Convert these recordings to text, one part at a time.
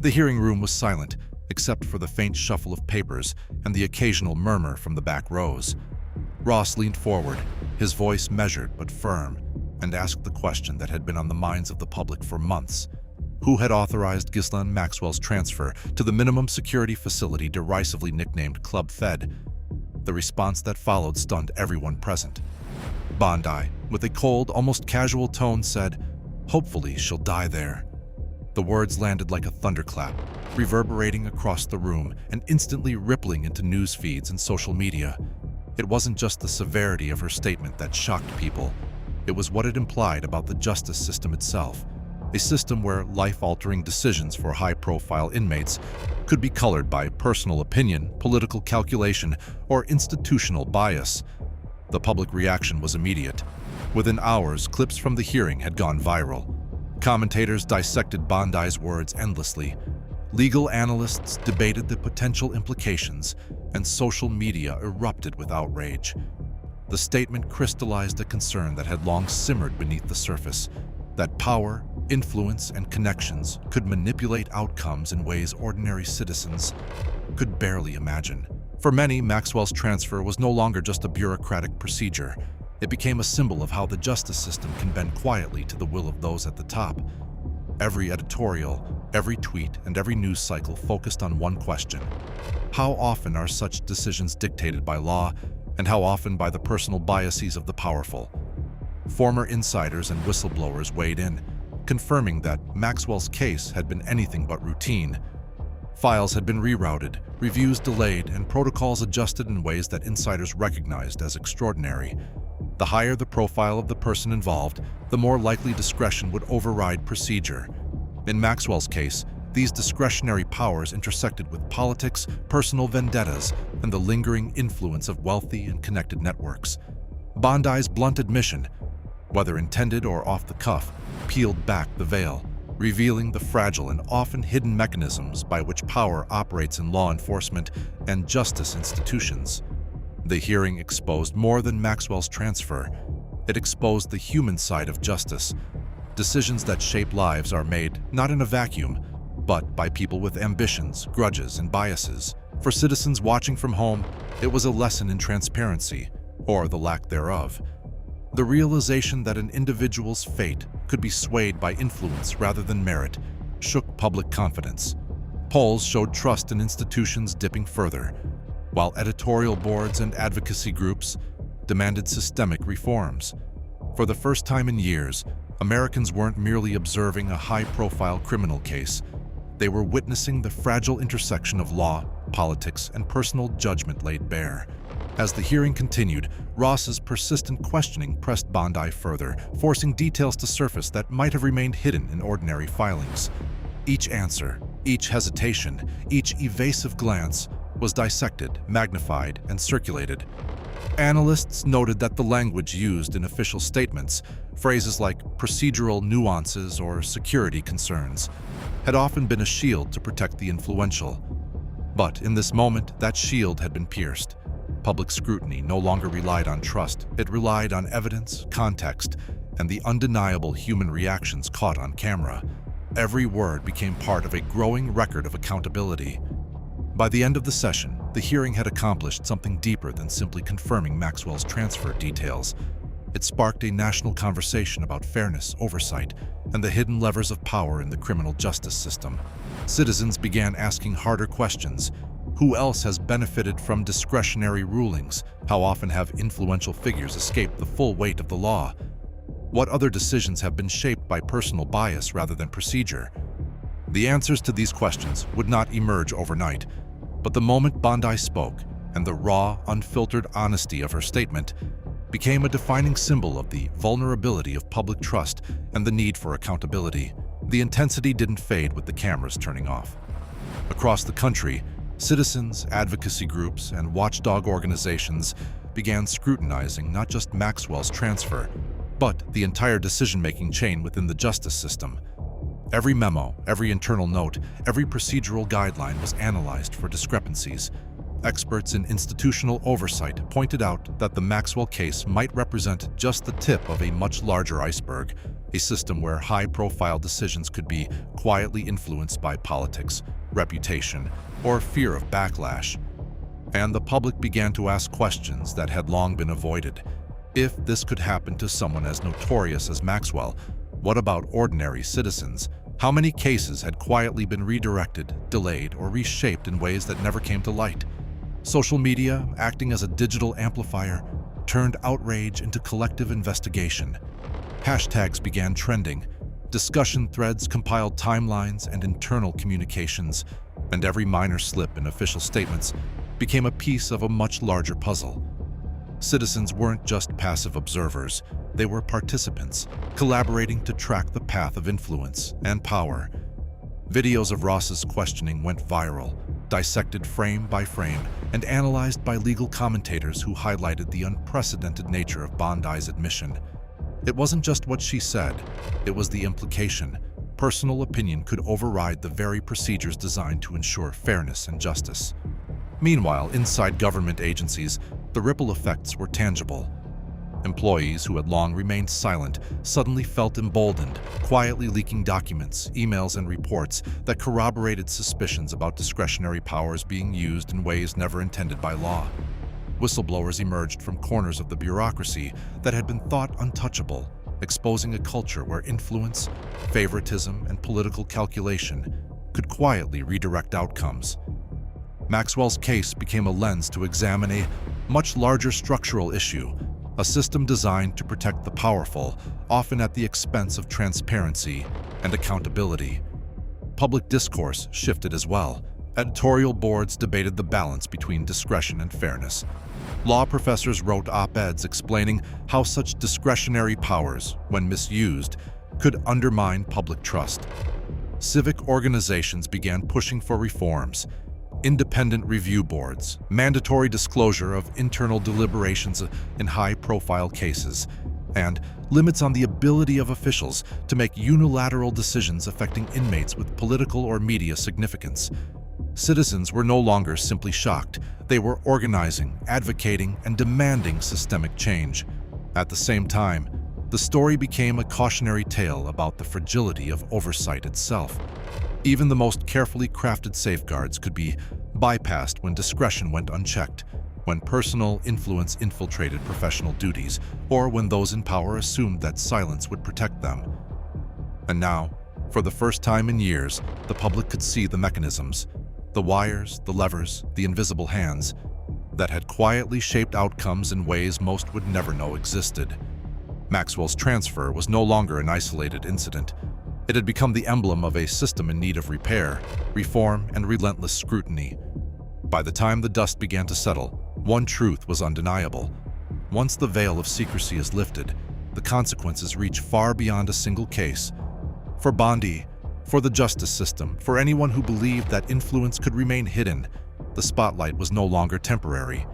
The hearing room was silent, except for the faint shuffle of papers and the occasional murmur from the back rows. Ross leaned forward, his voice measured but firm, and asked the question that had been on the minds of the public for months. Who had authorized Ghislaine Maxwell's transfer to the minimum security facility derisively nicknamed Club Fed? The response that followed stunned everyone present. Bondi, with a cold, almost casual tone, said, "Hopefully she'll die there." The words landed like a thunderclap, reverberating across the room and instantly rippling into news feeds and social media. It wasn't just the severity of her statement that shocked people. It was what it implied about the justice system itself, a system where life-altering decisions for high-profile inmates could be colored by personal opinion, political calculation, or institutional bias. The public reaction was immediate. Within hours, clips from the hearing had gone viral. Commentators dissected Bondi's words endlessly. Legal analysts debated the potential implications, and social media erupted with outrage. The statement crystallized a concern that had long simmered beneath the surface, that power, influence, and connections could manipulate outcomes in ways ordinary citizens could barely imagine. For many, Maxwell's transfer was no longer just a bureaucratic procedure. It became a symbol of how the justice system can bend quietly to the will of those at the top. Every editorial, every tweet, and every news cycle focused on one question: how often are such decisions dictated by law, and how often by the personal biases of the powerful? Former insiders and whistleblowers weighed in, confirming that Maxwell's case had been anything but routine. Files had been rerouted, reviews delayed, and protocols adjusted in ways that insiders recognized as extraordinary. The higher the profile of the person involved, the more likely discretion would override procedure. In Maxwell's case, these discretionary powers intersected with politics, personal vendettas, and the lingering influence of wealthy and connected networks. Bondi's blunt admission, whether intended or off the cuff, peeled back the veil, revealing the fragile and often hidden mechanisms by which power operates in law enforcement and justice institutions. The hearing exposed more than Maxwell's transfer. It exposed the human side of justice. Decisions that shape lives are made not in a vacuum, but by people with ambitions, grudges, and biases. For citizens watching from home, it was a lesson in transparency, or the lack thereof. The realization that an individual's fate could be swayed by influence rather than merit shook public confidence. Polls showed trust in institutions dipping further, while editorial boards and advocacy groups demanded systemic reforms. For the first time in years, Americans weren't merely observing a high-profile criminal case. They were witnessing the fragile intersection of law, politics, and personal judgment laid bare. As the hearing continued, Ross's persistent questioning pressed Bondi further, forcing details to surface that might have remained hidden in ordinary filings. Each answer, each hesitation, each evasive glance was dissected, magnified, and circulated. Analysts noted that the language used in official statements, phrases like procedural nuances or security concerns, had often been a shield to protect the influential. But in this moment, that shield had been pierced. Public scrutiny no longer relied on trust. It relied on evidence, context, and the undeniable human reactions caught on camera. Every word became part of a growing record of accountability. By the end of the session, the hearing had accomplished something deeper than simply confirming Maxwell's transfer details. It sparked a national conversation about fairness, oversight, and the hidden levers of power in the criminal justice system. Citizens began asking harder questions. Who else has benefited from discretionary rulings? How often have influential figures escaped the full weight of the law? What other decisions have been shaped by personal bias rather than procedure? The answers to these questions would not emerge overnight, but the moment Bondi spoke, and the raw, unfiltered honesty of her statement, became a defining symbol of the vulnerability of public trust and the need for accountability. The intensity didn't fade with the cameras turning off. Across the country, citizens, advocacy groups, and watchdog organizations began scrutinizing not just Maxwell's transfer, but the entire decision-making chain within the justice system. Every memo, every internal note, every procedural guideline was analyzed for discrepancies. experts in institutional oversight pointed out that the Maxwell case might represent just the tip of a much larger iceberg, a system where high-profile decisions could be quietly influenced by politics, reputation, or fear of backlash. And the public began to ask questions that had long been avoided. If this could happen to someone as notorious as Maxwell, what about ordinary citizens? How many cases had quietly been redirected, delayed, or reshaped in ways that never came to light? Social media, acting as a digital amplifier, turned outrage into collective investigation. Hashtags began trending, discussion threads compiled timelines and internal communications, and every minor slip in official statements became a piece of a much larger puzzle. Citizens weren't just passive observers, they were participants, collaborating to track the path of influence and power. Videos of Ross's questioning went viral, dissected frame by frame, and analyzed by legal commentators who highlighted the unprecedented nature of Bondi's admission. It wasn't just what she said, it was the implication. Personal opinion could override the very procedures designed to ensure fairness and justice. Meanwhile, inside government agencies, the ripple effects were tangible. Employees who had long remained silent suddenly felt emboldened, quietly leaking documents, emails, and reports that corroborated suspicions about discretionary powers being used in ways never intended by law. Whistleblowers emerged from corners of the bureaucracy that had been thought untouchable, exposing a culture where influence, favoritism, and political calculation could quietly redirect outcomes. Maxwell's case became a lens to examine a much larger structural issue, a system designed to protect the powerful, often at the expense of transparency and accountability. Public discourse shifted as well. Editorial boards debated the balance between discretion and fairness. Law professors wrote op-eds explaining how such discretionary powers, when misused, could undermine public trust. Civic organizations began pushing for reforms, independent review boards, mandatory disclosure of internal deliberations in high-profile cases, and limits on the ability of officials to make unilateral decisions affecting inmates with political or media significance. Citizens were no longer simply shocked. They were organizing, advocating, and demanding systemic change. At the same time, the story became a cautionary tale about the fragility of oversight itself. Even the most carefully crafted safeguards could be bypassed when discretion went unchecked, when personal influence infiltrated professional duties, or when those in power assumed that silence would protect them. And now, for the first time in years, the public could see the mechanisms, the wires, the levers, the invisible hands that had quietly shaped outcomes in ways most would never know existed. Maxwell's transfer was no longer an isolated incident. It had become the emblem of a system in need of repair, reform, and relentless scrutiny. By the time the dust began to settle, one truth was undeniable. Once the veil of secrecy is lifted, the consequences reach far beyond a single case. For Bondi, for the justice system, for anyone who believed that influence could remain hidden, the spotlight was no longer temporary.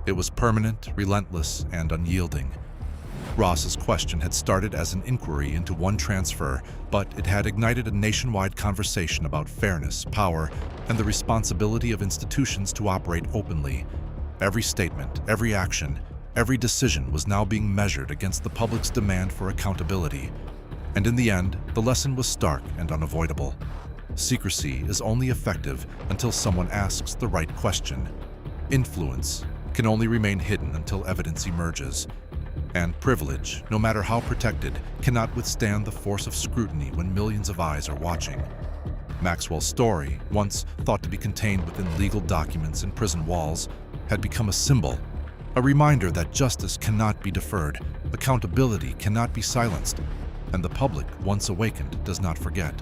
It was permanent, relentless, and unyielding. Ross's question had started as an inquiry into one transfer, but it had ignited a nationwide conversation about fairness, power, and the responsibility of institutions to operate openly. Every statement, every action, every decision was now being measured against the public's demand for accountability. And in the end, the lesson was stark and unavoidable. Secrecy is only effective until someone asks the right question. Influence can only remain hidden until evidence emerges. And privilege, no matter how protected, cannot withstand the force of scrutiny when millions of eyes are watching. Maxwell's story, once thought to be contained within legal documents and prison walls, had become a symbol, a reminder that justice cannot be deferred, accountability cannot be silenced, and the public, once awakened, does not forget.